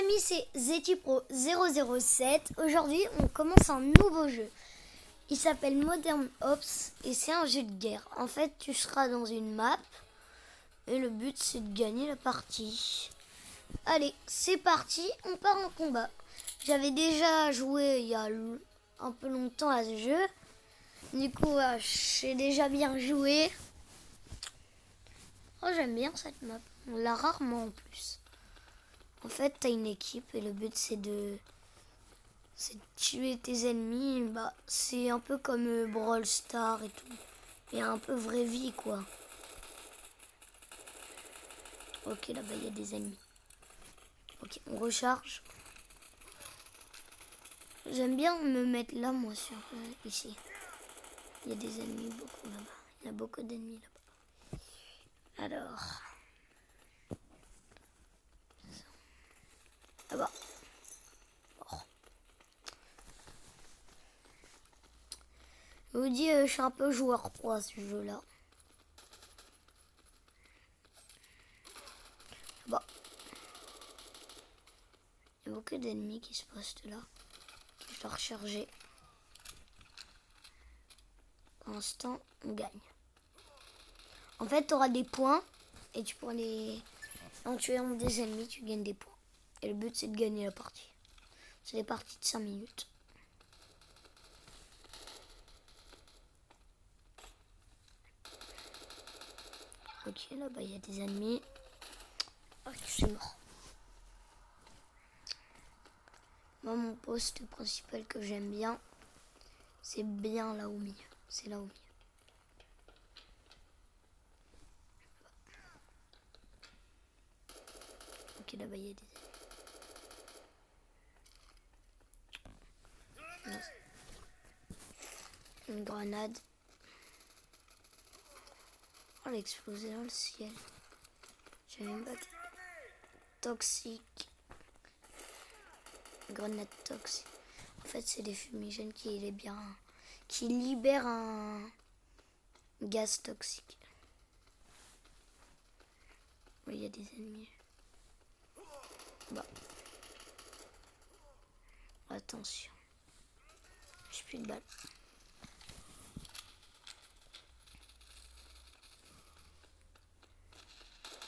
amis, c'est ZetiPro007. Aujourd'hui, on commence un nouveau jeu. Il s'appelle Modern Ops et c'est un jeu de guerre. En fait, tu seras dans une map et le but, c'est de gagner la partie. Allez, c'est parti, on part en combat. J'avais déjà joué il y a un peu longtemps à ce jeu. Du coup, j'ai déjà bien joué. Oh, j'aime bien cette map. On l'a rarement en plus. En fait, t'as une équipe et le but c'est de tuer tes ennemis. Bah, c'est un peu comme Brawl Stars et tout. Et un peu vraie vie quoi. Ok, là-bas il y a des ennemis. Ok, on recharge. J'aime bien me mettre là moi sur ici. Il y a des ennemis beaucoup là-bas. Il y a beaucoup d'ennemis là-bas. Alors. Là-bas. Je vous dis, je suis un peu joueur pro à ce jeu-là. Bah. Il y a beaucoup d'ennemis qui se postent là. Je dois recharger. Pour l'instant, on gagne. En fait, tu auras des points et tu pourras les... En tuant des ennemis, tu gagnes des points. Et le but, c'est de gagner la partie. C'est des parties de 5 minutes. Ok, là-bas, il y a des ennemis. Ok, je suis mort. Moi, mon poste principal que j'aime bien, c'est bien là au milieu. C'est là au milieu. Ok, là-bas, il y a des ennemis. Une grenade. Oh, elle a explosé dans le ciel. J'avais une bague toxique. Grenade toxique. En fait, c'est des fumigènes qui libèrent un gaz toxique. Oui, il y a des ennemis. Bah. Attention. J'ai plus de balles.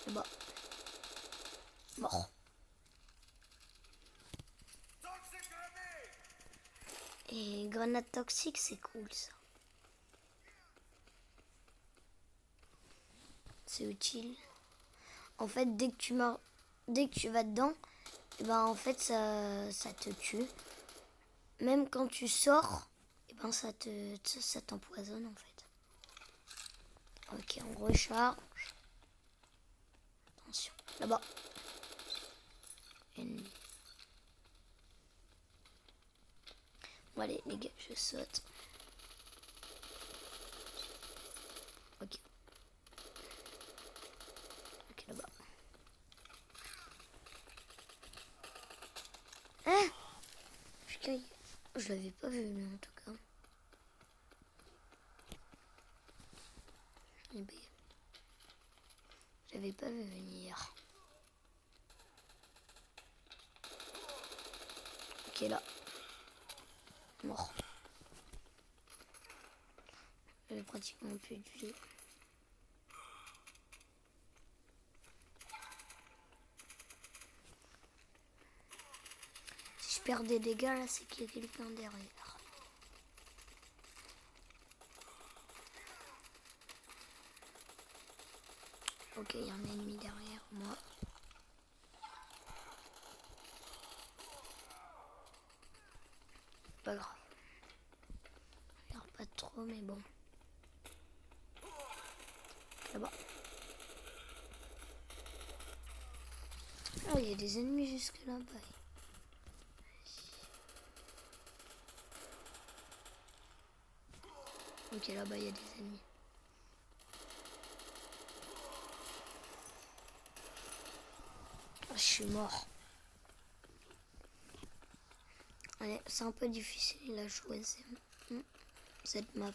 Bah. Mort. Et grenade toxique, c'est cool ça. C'est utile. En fait, dès que tu vas dedans, et ben en fait ça te tue. Même quand tu sors, et ben ça t'empoisonne en fait. Ok, on recharge. Attention, là-bas. Ennemi. Bon allez les gars, je saute. Ok. Ok, là-bas. Hein? Je l'avais pas vu lui en tout cas. Je l'avais pas vu venir. Ok là. Mort. J'avais pratiquement plus de vie. Si je perds des dégâts là, c'est qu'il y a quelqu'un derrière. Ok, il y a un ennemi derrière moi. Pas grave. Je regarde pas trop, mais bon. Là-bas. Oh, il y a des ennemis jusque là-bas. Ok, là-bas, il y a des ennemis. Oh, je suis mort. Ouais, c'est un peu difficile à jouer cette map.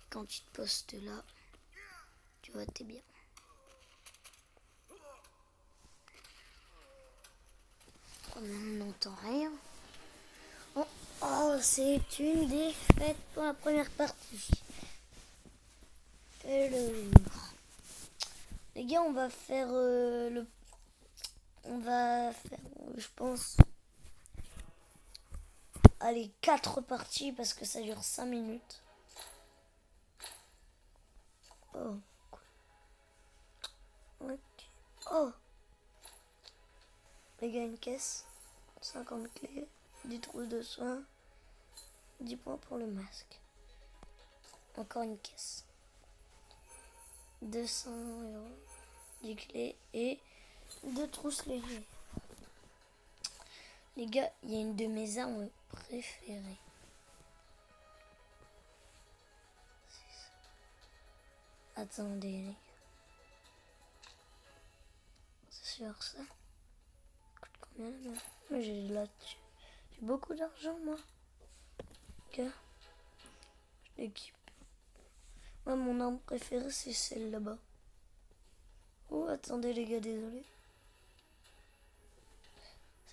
Quand tu te postes là, tu vois, t'es bien. j'entends rien. Oh, oh, c'est une défaite pour la première partie. Alors, les gars, on va faire on va faire, je pense, allez, 4 parties parce que ça dure 5 minutes. Oh. Ok. Oh. Les gars, une caisse. 50 clés. 10 trousses de soins. 10 points pour le masque. Encore une caisse. 200 €. 10 clés et 2 trousses légères. Les gars, il y a une de mes armes préférées. Attendez, les gars. C'est sûr ça coûte combien là? Mais j'ai beaucoup d'argent moi. Ok. Je l'équipe. Moi mon arme préférée c'est celle là-bas. Oh attendez les gars, désolé.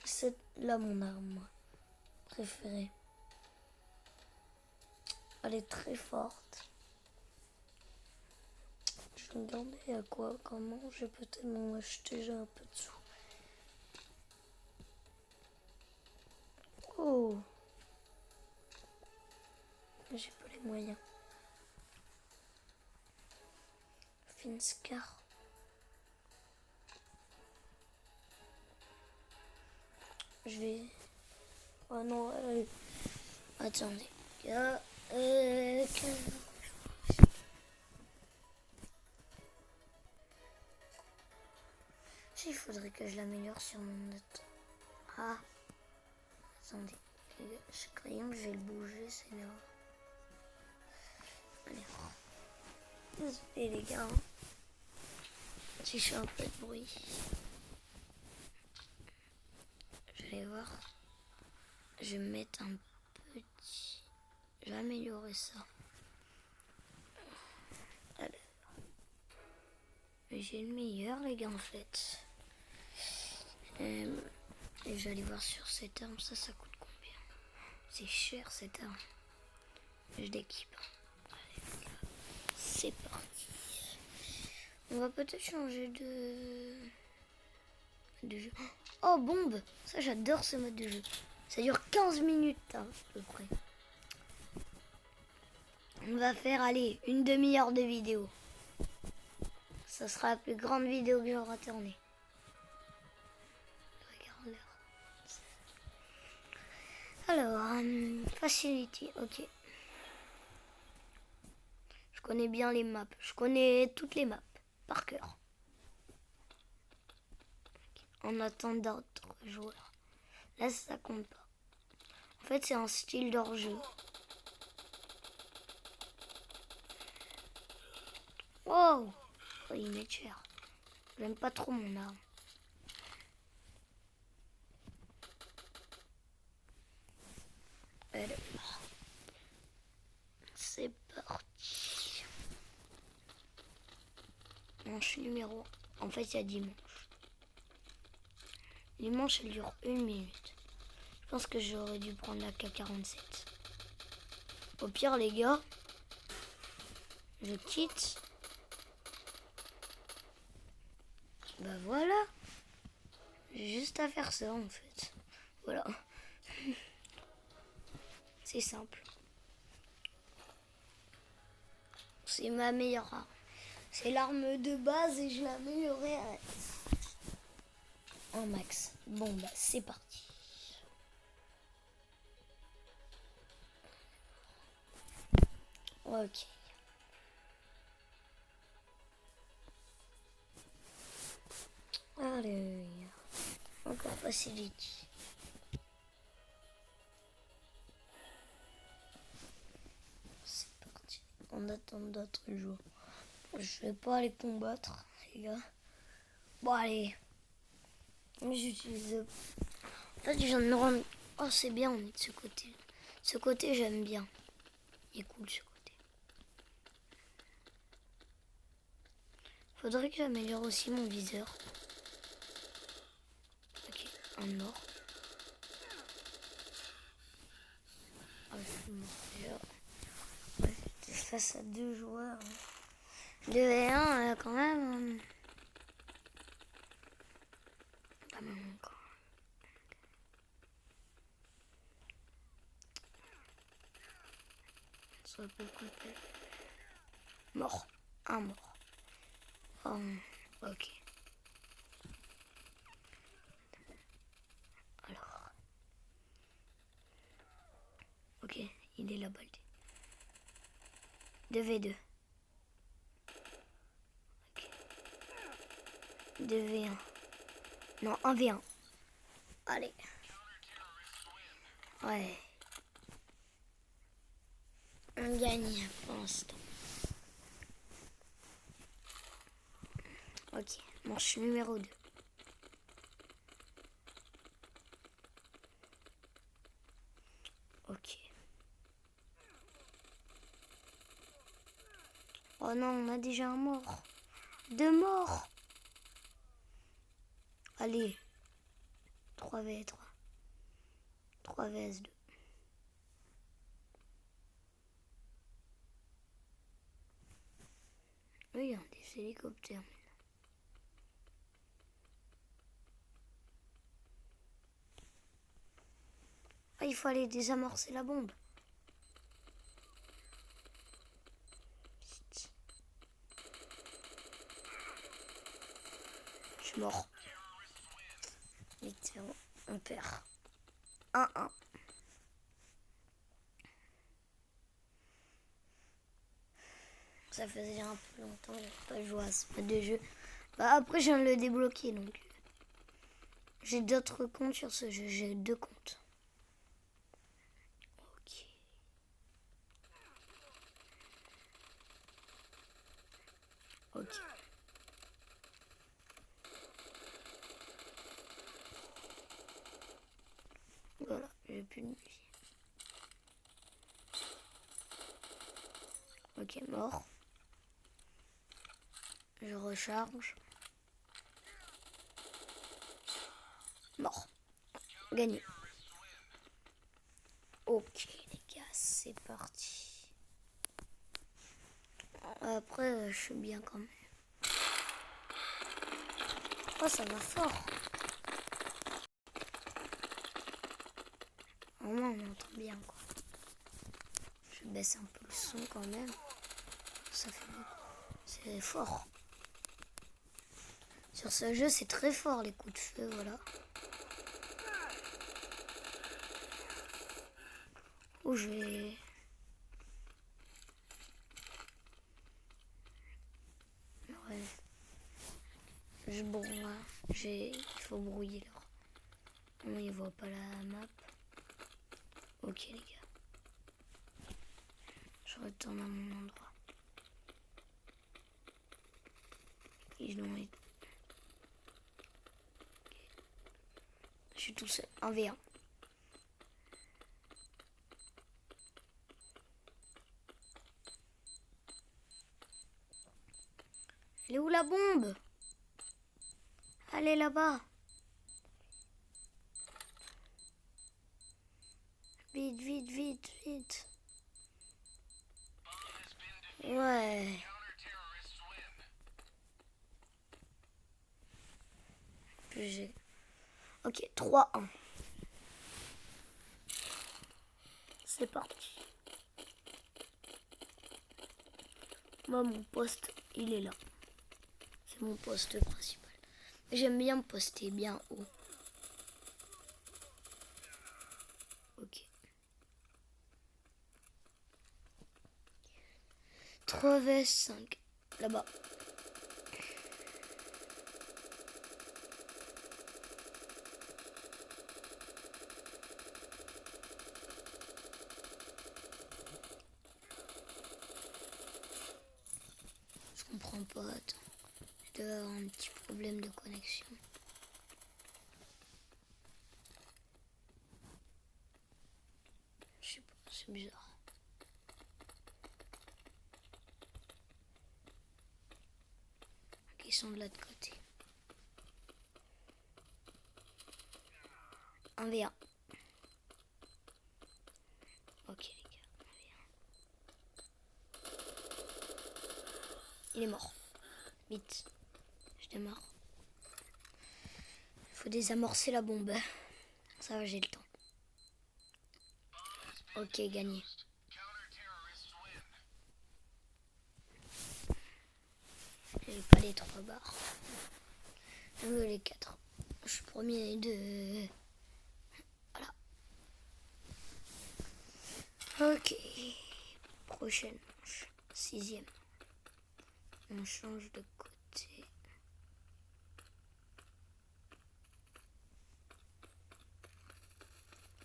C'est celle-là mon arme moi préférée. Elle est très forte. Je vais me demander à quoi, comment, je vais peut-être m'en acheter, j'ai un peu de sous. Oh, j'ai pas les moyens. Finscar. Je vais... Oh non, attendez. Il faudrait que je l'améliore sur mon note. Ah, attendez. Ce crayon, je vais le bouger, c'est là. Allez. Désolé les gars. Si je fais un peu de bruit. Je vais voir. Je vais mettre un petit... Je vais améliorer ça. Alors. J'ai le meilleur les gars en fait. Et je vais aller voir sur cette arme, ça coûte combien? C'est cher cette arme. Je l'équipe. C'est parti. On va peut-être changer de jeu. Oh bombe. Ça j'adore ce mode de jeu. Ça dure 15 minutes hein, à peu près. On va faire allez une demi-heure de vidéo. Ça sera la plus grande vidéo que j'aurai tournée. Alors, Facility, ok. Je connais bien les maps. Je connais toutes les maps par cœur. En attendant d'autres joueurs. Là, ça compte pas. En fait, c'est un style d'hors-jeu. Wow! Oh, il m'est cher. J'aime pas trop mon arme. Alors, c'est parti. Manche numéro 1. En fait, il y a 10 manches. Les manches, elles durent 1 minute. Je pense que j'aurais dû prendre la K47. Au pire, les gars, je quitte. Bah voilà. J'ai juste à faire ça, en fait. Voilà. C'est simple. C'est ma meilleure arme. C'est l'arme de base et je l'ai améliorée en max. Bon, bah c'est parti. Ok. Allez. Encore facility. C'est parti. On attend d'autres joueurs. Je vais pas aller combattre, les gars. Bon, allez. J'utilise... En fait, je viens de me rendre... Oh, c'est bien, on est de ce côté. Ce côté, j'aime bien. Il est cool, ce côté. Faudrait que j'améliore aussi mon viseur. Ok, un mort. je suis mort déjà. Ouais, j'étais face à 2 joueurs. 2 et 1, quand même. Pas mal encore. Ça peut couper. Mort. Un mort. Ok. Alors. Ok, il est là-bas. 2v2. Ok. 2v1. Non, 1v1. Allez. Ouais. On gagne pour l'instant. Ok, manche numéro 2. Ok. Oh non, on a déjà un mort. 2 morts. Allez. 3v3. 3vs2. Oui, il y a des hélicoptères. Ah, il faut aller désamorcer la bombe. Je suis mort. 8-0. On perd. 1-1. Ça faisait un peu longtemps que j'avais pas joué à ce mode de jeu. Bah après, je viens de le débloquer, donc j'ai d'autres comptes sur ce jeu. J'ai 2 comptes. Ok. Ok. Voilà, j'ai plus de musique. Ok, mort. Je recharge. Mort. Gagné. Ok les gars, c'est parti. Après, je suis bien quand même. Oh, ça va fort. Au moins, on entend bien quoi. Je baisse un peu le son quand même. Ça fait beaucoup. C'est fort. Sur ce jeu, c'est très fort les coups de feu, voilà. Oh, je vais... Ouais. Je brouille. Il faut brouiller là. Non, ils voient pas la map. Ok les gars. Je retourne à mon endroit. Ils ont été... Je suis tout seul. 1v1. Elle est où la bombe? Allez là-bas. Vite, vite, vite, vite. Ouais. J'ai... Ok, 3-1. C'est parti. Moi, mon poste, il est là. C'est mon poste principal. J'aime bien me poster bien haut. Ok. 3v5. Là-bas. Je comprends pas. Attends. Je dois avoir un petit problème de connexion. Je sais pas, c'est bizarre. Ok, ils sont de l'autre côté. 1v1. Ok. Il est mort. Vite. Je démarre. Il faut désamorcer la bombe. Ça va, j'ai le temps. Ok, gagné. J'ai pas les 3 barres. Je veux les 4. Je suis premier de... Voilà. Ok. Prochaine manche. 6e. On change de côté.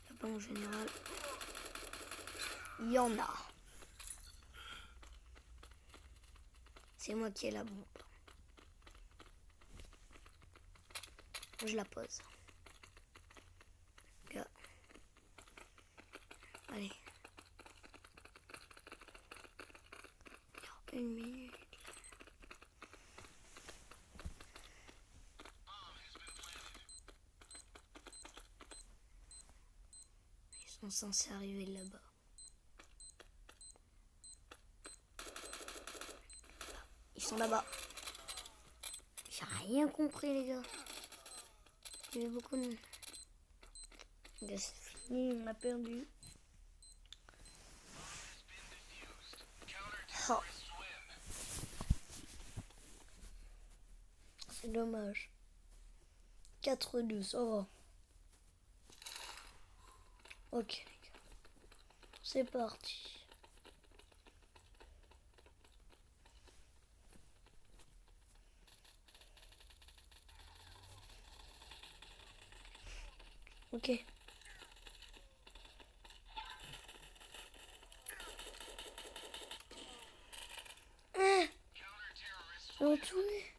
Là-bas en général, il y en a. C'est moi qui ai la bombe. Je la pose. Là. Allez. 1 minute. Ils sont censés arriver là-bas. Ils sont là-bas. J'ai rien compris, les gars. Il y avait beaucoup de... Là, c'est fini, on a perdu. Oh. C'est dommage. 4-2, ça va. Ok, les gars. C'est parti. Ok. Ils ont tout eu.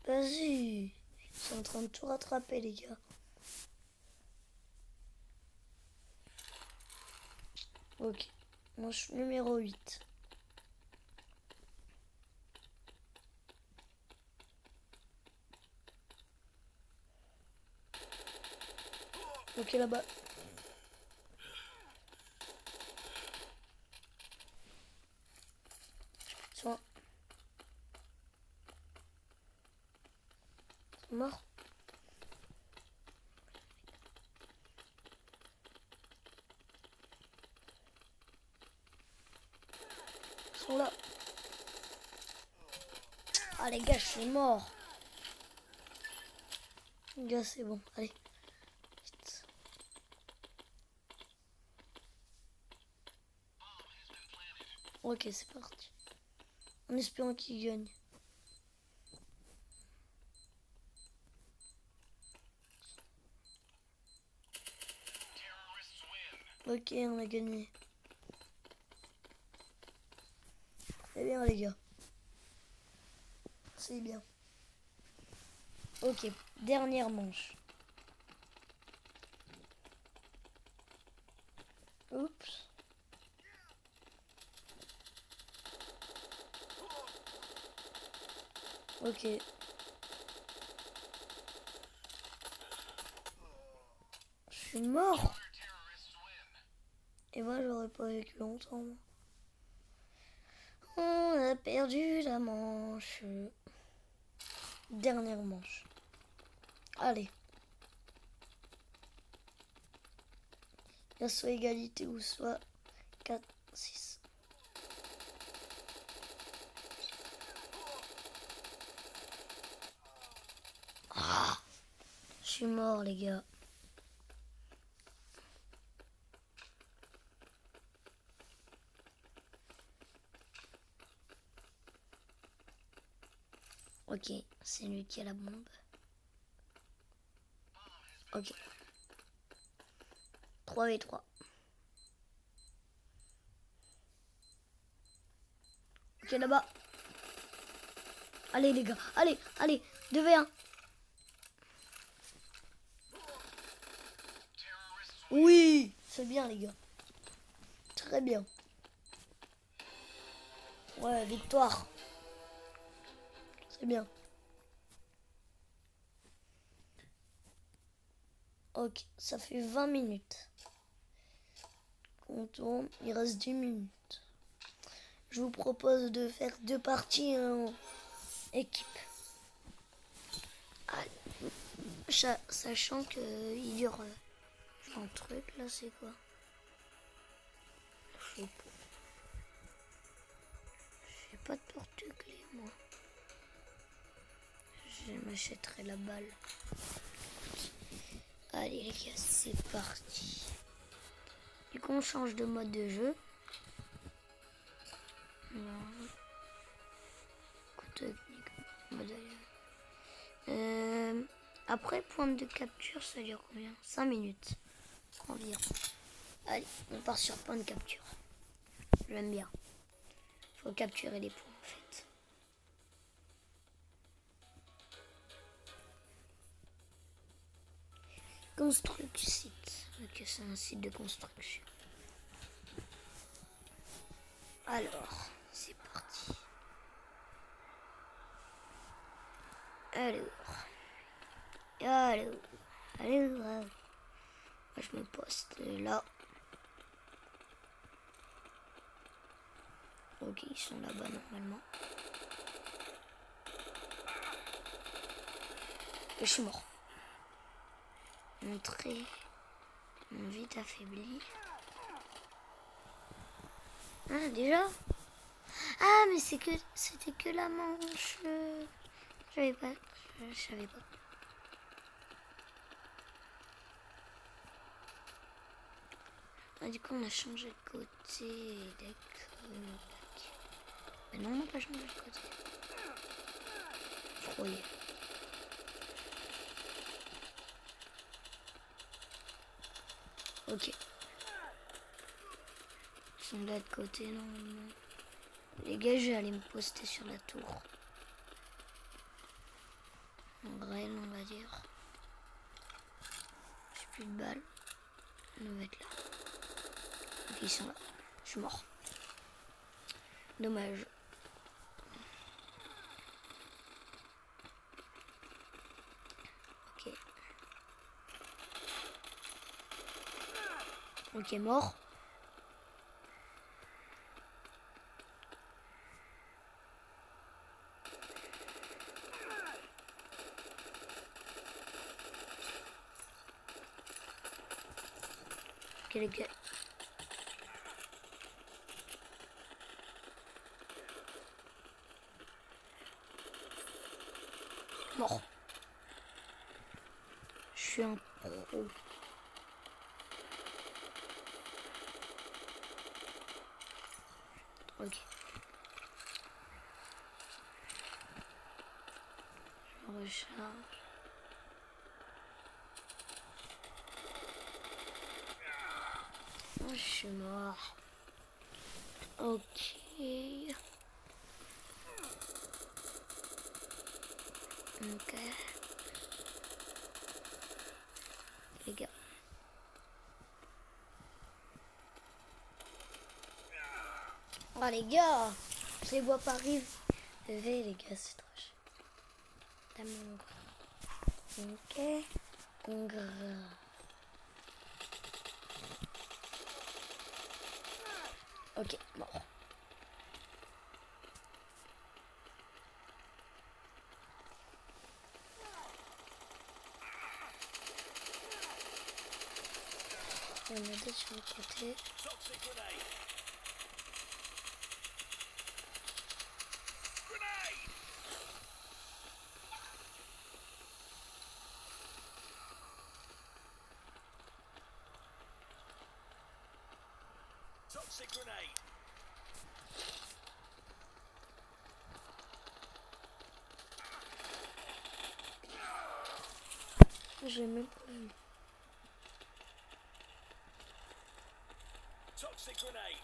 Vas-y. Ils sont en train de tout rattraper, les gars. Ok. Moi, je suis numéro 8. Ok, là-bas. Ils sont morts. Ils sont là. Ah, les gars, je suis mort. Les gars, c'est bon. Allez. Vite. Ok, c'est parti. En espérant qu'il gagne. Ok, on a gagné. C'est bien, les gars. C'est bien. Ok, dernière manche. Oups. Ok. Je suis mort. Et moi, j'aurais pas vécu longtemps. Moi. On a perdu la manche. Dernière manche. Allez. Il y a soit égalité ou soit 4, 6. Ah, je suis mort, les gars. Ok, c'est lui qui a la bombe. Ok. 3v3. Ok, là-bas. Allez, les gars. Allez, allez. 2v1. Oui, c'est bien, les gars. Très bien. Ouais, victoire. C'est bien. Ok, ça fait 20 minutes. On tourne, il reste 10 minutes. je vous propose de faire 2 parties en équipe. Sachant que il dure un truc là, c'est quoi? Je sais pas de porte-clés moi. Je m'achèterai la balle. Allez les gars, c'est parti. Du coup on change de mode de jeu. Après pointe de capture, ça dure combien? 5 minutes environ. Allez, on part sur point de capture. J'aime bien. Faut capturer les points en fait. Construct site. Ok, c'est un site de construction. Alors, c'est parti. Alors. Moi, je me poste là. Ok, ils sont là-bas normalement. Et je suis mort. Montrer mon vite affaibli. Ah, déjà? Ah, mais c'était que la manche. Je savais pas. Ah, du coup, on a changé de côté. D'accord. Mais non, on n'a pas changé de côté. Je croyais. Ok. Ils sont là de côté, normalement. Les gars, je vais aller me poster sur la tour. En grêle, on va dire. J'ai plus de balles. On va être là. Ok, ils sont là. Je suis mort. Dommage. Ok. Ok, mort. Ok, les gars. Mort. Je suis un pro. Ok. Je recharge. Oh, je suis mort. Ok. Ok. Les gars. Oh les gars, je les vois pas arriver. Les gars, c'est trop chaud. Ok. Ok, mort. Il y en a d'autres sur le côté. Toxic grenade. J'ai même pas vu. Toxic grenade.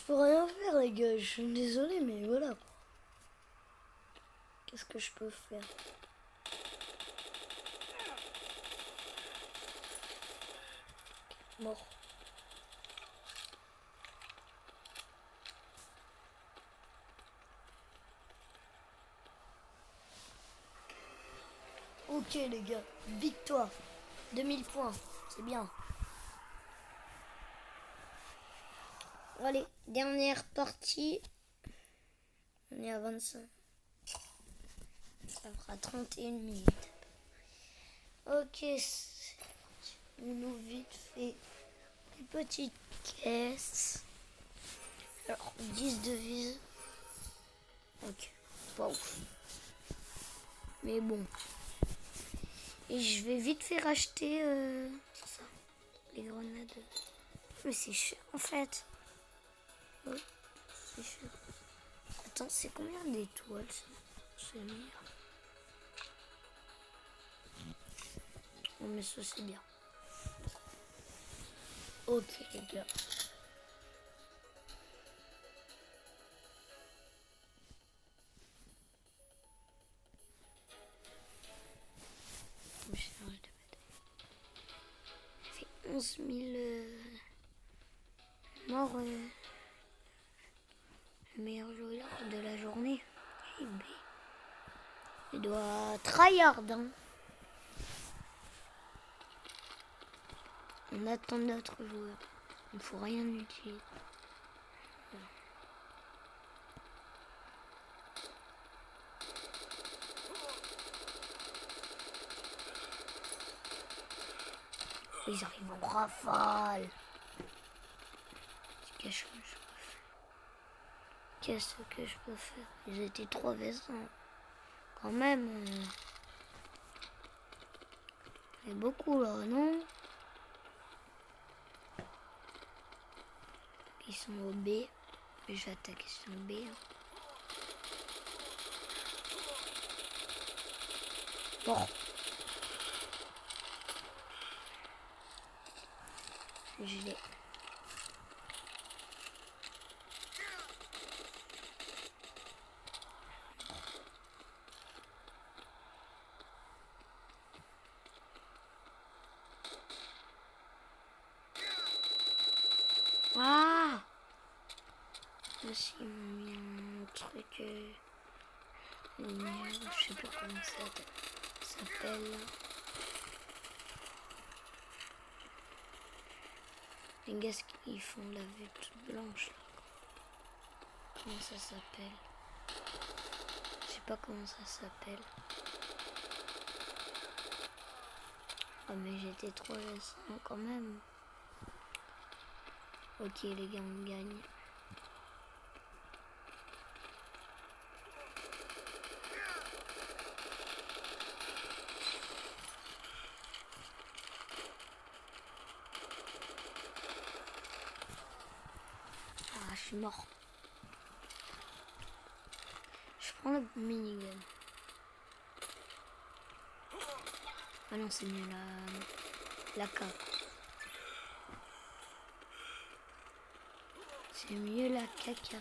peux rien faire les gars, je suis désolé mais voilà. Qu'est-ce que je peux faire? Mort. Ok les gars, victoire. 2000 points, c'est bien. Allez, dernière partie. On est à 25. Ça fera 31 minutes. Ok, on ouvre vite fait une petite caisse. Alors, 10 devises. Ok, pas ouf. Mais bon. Et je vais vite faire acheter ça, les grenades. Mais c'est cher en fait. Ouais, c'est cher. Attends, c'est combien d'étoiles ça? C'est meilleur. Oh, mais ça c'est bien. Ok les gars. Ça fait 11 000 morts. Le meilleur joueur de la journée. Eh ben, il doit tryhard. Hein. On attend d'autres joueurs. Il ne faut rien utiliser. Voilà. Ils arrivent en rafale. Qu'est-ce que je peux faire? Ils étaient 3 vaisseaux. Quand même. Il y a beaucoup là, non? Ils sont au B. Je vais attaquer sur B. Bon. Je l'ai. Ah! Aussi, ils m'ont mis un truc. Je sais pas comment ça s'appelle. Les gars qui font la vue toute blanche. Là. Comment ça s'appelle? Je sais pas comment ça s'appelle. Ah mais j'étais trop récent quand même. Ok les gars, on gagne. Ah, je suis mort. Je prends le minigun. Ah non, c'est mieux la K. C'est mieux la K40.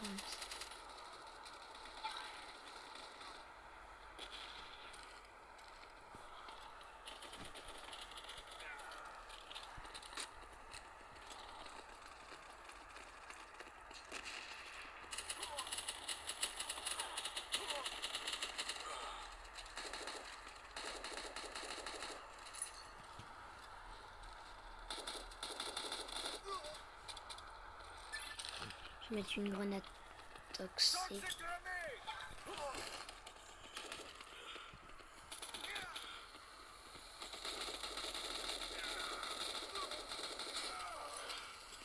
Je vais mettre une grenade toxique.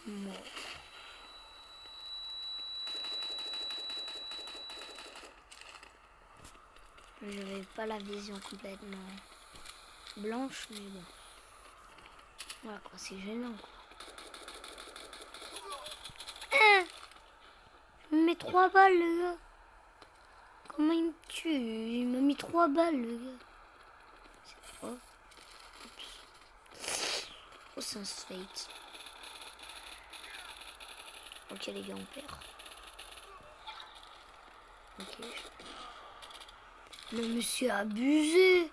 Bon. Je n'avais pas la vision complètement blanche, mais bon. Voilà quoi, c'est gênant quoi. Ah, il me met 3 balles le gars. Comment il me tue? Il m'a mis 3 balles le gars. Oh. Oh, c'est un fate. Ok les gars, on perd. Ok. Non mais c'est abusé.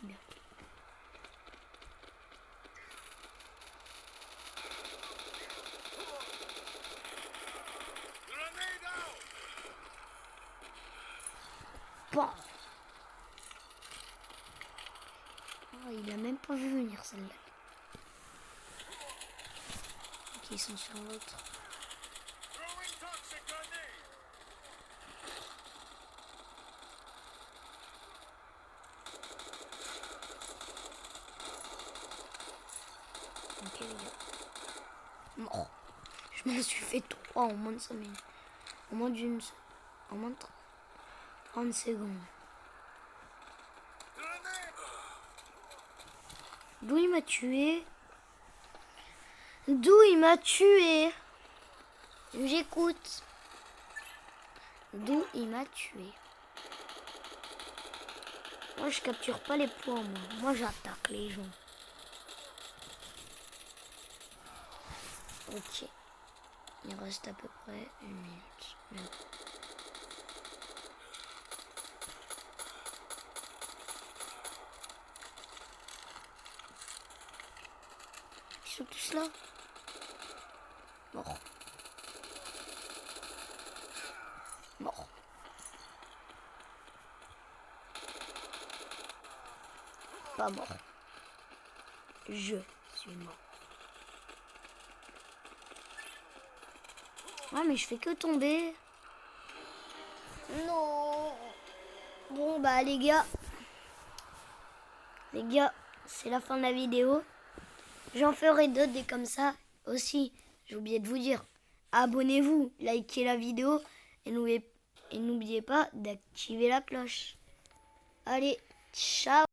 Bien. Bon. Oh, il a même pas vu venir celle-là. Ok, ils sont sur l'autre. Ok les gars. Mort. Je me suis fait 3 en moins de 5 minutes. En moins d'une... En moins de 30 secondes. D'où il m'a tué? D'où il m'a tué? J'écoute. D'où il m'a tué? Moi je capture pas les points moi. Moi j'attaque les gens. Ok. Il reste à peu près 1 minute. Même. Ils sont tous là. Mort. Mort. Pas mort. Je suis mort. Ah mais je fais que tomber. Non. Bon bah les gars, c'est la fin de la vidéo. J'en ferai d'autres des comme ça aussi. J'ai oublié de vous dire, abonnez-vous, likez la vidéo et n'oubliez pas d'activer la cloche. Allez, ciao.